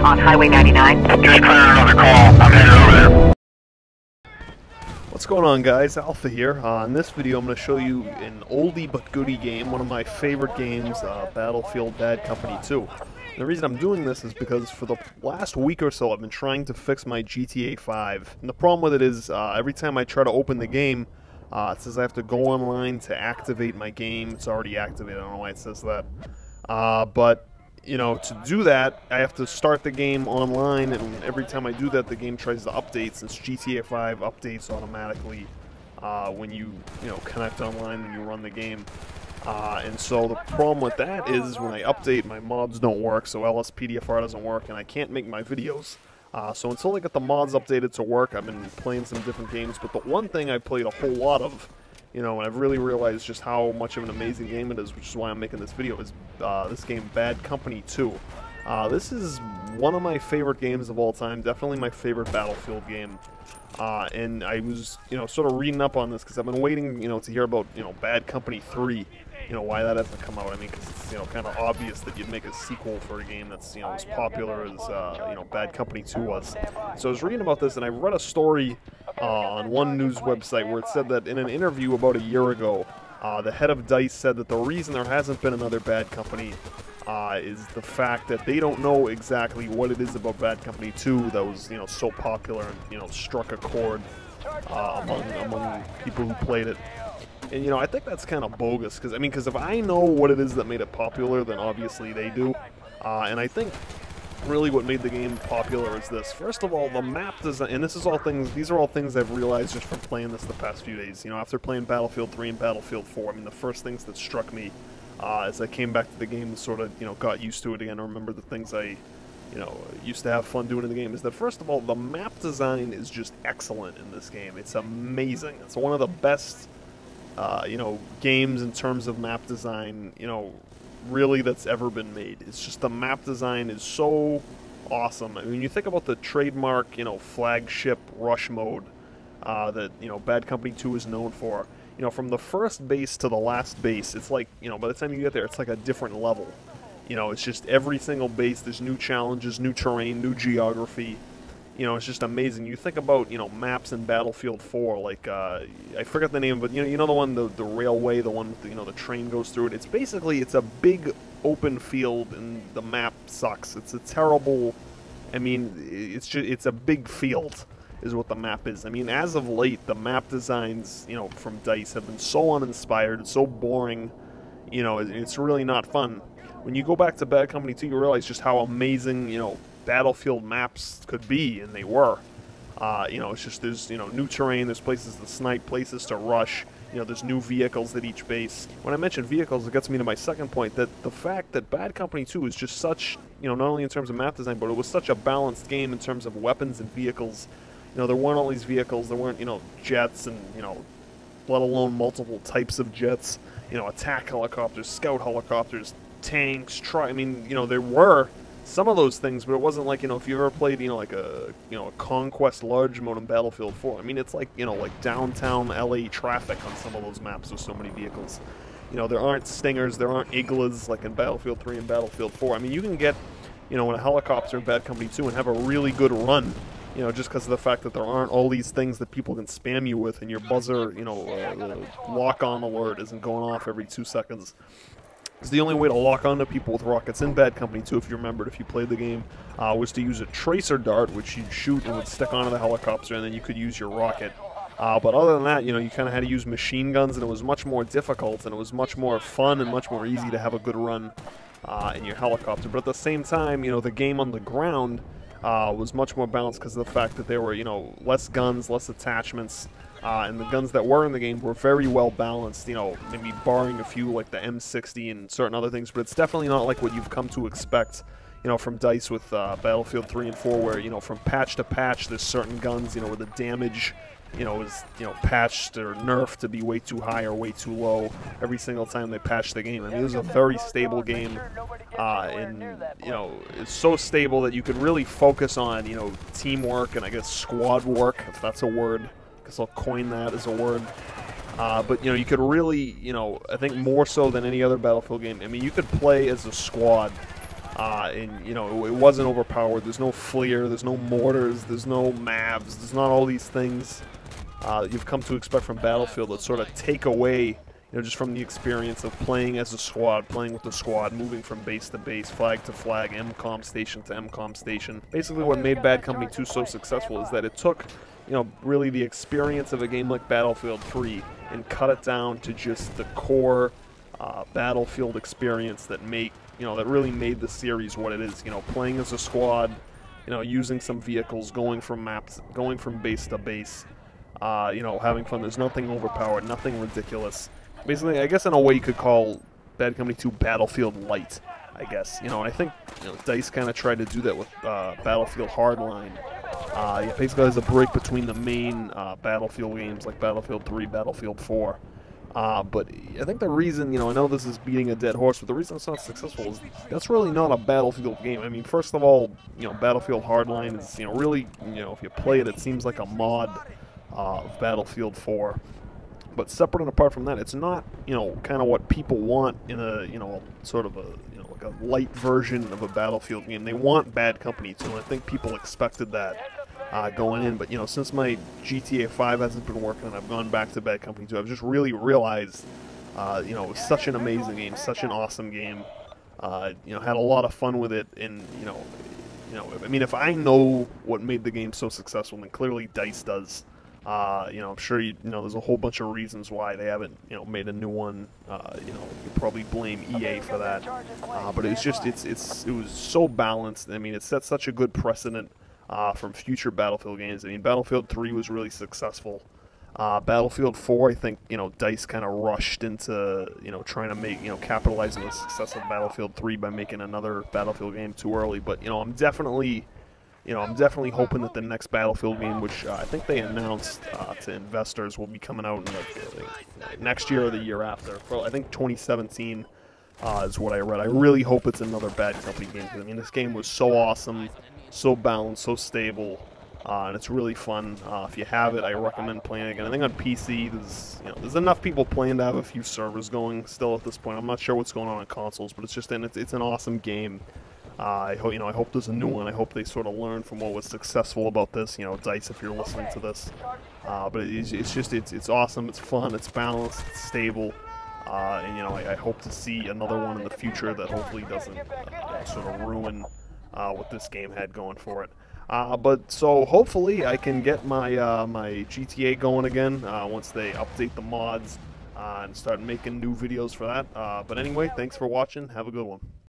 on Highway 99. Just cleared another call. I'm headed over there. What's going on, guys? Alpha here. In this video I'm going to show you an oldie but goodie game, one of my favorite games, Battlefield Bad Company 2. And the reason I'm doing this is because for the last week or so I've been trying to fix my GTA 5. And the problem with it is every time I try to open the game, it says I have to go online to activate my game. It's already activated. I don't know why it says that. But you know, to do that, I have to start the game online, and every time I do that, the game tries to update, since GTA 5 updates automatically when you connect online and you run the game. And so the problem with that is when I update, my mods don't work, so LSPDFR doesn't work, and I can't make my videos. So until I get the mods updated to work, I've been playing some different games, but the one thing I played a whole lot of, and I've really realized just how much of an amazing game it is, which is why I'm making this video, is this game, Bad Company 2. This is one of my favorite games of all time, definitely my favorite Battlefield game. And I was, sort of reading up on this because I've been waiting, to hear about, Bad Company 3, why that hasn't come out. I mean, because it's, kind of obvious that you'd make a sequel for a game that's, as popular as, Bad Company 2 was. So I was reading about this, and I read a story on one news website where it said that in an interview about a year ago, the head of DICE said that the reason there hasn't been another Bad Company is the fact that they don't know exactly what it is about Bad Company 2 that was, so popular and, struck a chord among people who played it. And, I think that's kind of bogus, because if I know what it is that made it popular, then obviously they do. And I think really what made the game popular is this. First of all, the map design, and these are all things I've realized just from playing this the past few days. After playing Battlefield 3 and Battlefield 4, the first things that struck me as I came back to the game and sort of, got used to it again, I remember the things I, used to have fun doing in the game, is that first of all, the map design is just excellent in this game. It's amazing. It's one of the best, games in terms of map design, really that's ever been made. It's just the map design is so awesome. I mean, you think about the trademark, flagship rush mode that, Bad Company 2 is known for. From the first base to the last base, it's like, by the time you get there, it's like a different level. It's just every single base, there's new challenges, new terrain, new geography. It's just amazing. You think about, maps in Battlefield 4, like, I forget the name, but, the one, the railway, the one with the, the train goes through it. It's basically, it's a big open field, and the map sucks. It's a terrible, it's a big field, is what the map is. As of late, the map designs, from DICE have been so uninspired, so boring, it's really not fun. When you go back to Bad Company 2, you realize just how amazing, Battlefield maps could be, and they were. It's just there's new terrain, there's places to snipe, places to rush. There's new vehicles at each base. When I mention vehicles, it gets me to my second point, that the fact that Bad Company 2 is just such, not only in terms of map design, but it was such a balanced game in terms of weapons and vehicles. There weren't all these vehicles, there weren't jets and let alone multiple types of jets. Attack helicopters, scout helicopters, tanks, there were some of those things, but it wasn't like, if you ever played, like a Conquest large mode in Battlefield 4, it's like, like downtown LA traffic on some of those maps with so many vehicles. There aren't Stingers, there aren't Iglas like in Battlefield 3 and Battlefield 4. You can get, in a helicopter in Bad Company 2 and have a really good run, just because of the fact that there aren't all these things that people can spam you with, and your buzzer, the lock-on alert isn't going off every 2 seconds. Because the only way to lock onto people with rockets in Bad Company 2, if you remembered, if you played the game, was to use a tracer dart, which you'd shoot and would stick onto the helicopter, and then you could use your rocket. But other than that, you kind of had to use machine guns, and it was much more difficult, and it was much more fun and much more easy to have a good run in your helicopter. But at the same time, the game on the ground was much more balanced because of the fact that there were, less guns, less attachments. And the guns that were in the game were very well balanced, maybe barring a few like the M60 and certain other things, but it's definitely not like what you've come to expect, from DICE with Battlefield 3 and 4, where, from patch to patch, there's certain guns, where the damage, is, patched or nerfed to be way too high or way too low every single time they patch the game. It was a very stable game, and, it's so stable that you could really focus on, teamwork and, I guess, squad work, if that's a word. I guess I'll coin that as a word. But, you could really, I think more so than any other Battlefield game, you could play as a squad And, you know, it wasn't overpowered. There's no FLIR, there's no mortars, there's no MAVs, there's not all these things that you've come to expect from Battlefield that sort of take away, you know, just from the experience of playing as a squad, playing with the squad, moving from base to base, flag to flag, MCOM station to MCOM station. Basically what made Bad Company 2 so successful is that it took, you know, really the experience of a game like Battlefield 3 and cut it down to just the core Battlefield experience that that really made the series what it is. You know, playing as a squad, you know, using some vehicles, going from maps, going from base to base, you know, having fun. There's nothing overpowered, nothing ridiculous. Basically, I guess in a way you could call Bad Company 2 Battlefield Light, I guess. You know, and I think, you know, DICE kind of tried to do that with Battlefield Hardline. It basically has a break between the main Battlefield games like Battlefield 3, Battlefield 4. But I think the reason, you know, I know this is beating a dead horse, but the reason it's not successful is that's really not a Battlefield game. I mean, first of all, you know, Battlefield Hardline is, you know, really, you know, if you play it, it seems like a mod of Battlefield 4. But separate and apart from that, it's not, you know, kind of what people want in a, you know, sort of a, you know, like a light version of a Battlefield game. They want Bad Company 2, and I think people expected that going in. But, you know, since my GTA 5 hasn't been working and I've gone back to Bad Company 2, I've just really realized, you know, it was such an amazing game, such an awesome game. You know, had a lot of fun with it, and, you know, I mean, if I know what made the game so successful, then clearly DICE does. You know, I'm sure you know there's a whole bunch of reasons why they haven't, you know, made a new one. You know, you probably blame EA for that. But it's just it was so balanced. I mean, it set such a good precedent from future Battlefield games. I mean, Battlefield 3 was really successful. Battlefield 4, I think, you know, DICE kind of rushed into, you know, trying to make, you know, capitalize on the success of Battlefield 3 by making another Battlefield game too early. But, you know, I'm definitely hoping that the next Battlefield game, which I think they announced to investors, will be coming out in next year or the year after. I think 2017 is what I read. I really hope it's another Bad Company game. I mean, this game was so awesome, so balanced, so stable, and it's really fun. If you have it, I recommend playing it again. I think on PC, there's enough people playing to have a few servers going still at this point. I'm not sure what's going on consoles, but it's an awesome game. I hope there's a new one. I hope they sort of learn from what was successful about this. You know, DICE, if you're listening to this. But it's awesome. It's fun. It's balanced. It's stable. And, you know, I hope to see another one in the future that hopefully doesn't sort of ruin what this game had going for it. But so hopefully I can get my my GTA going again once they update the mods and start making new videos for that. But anyway, thanks for watching. Have a good one.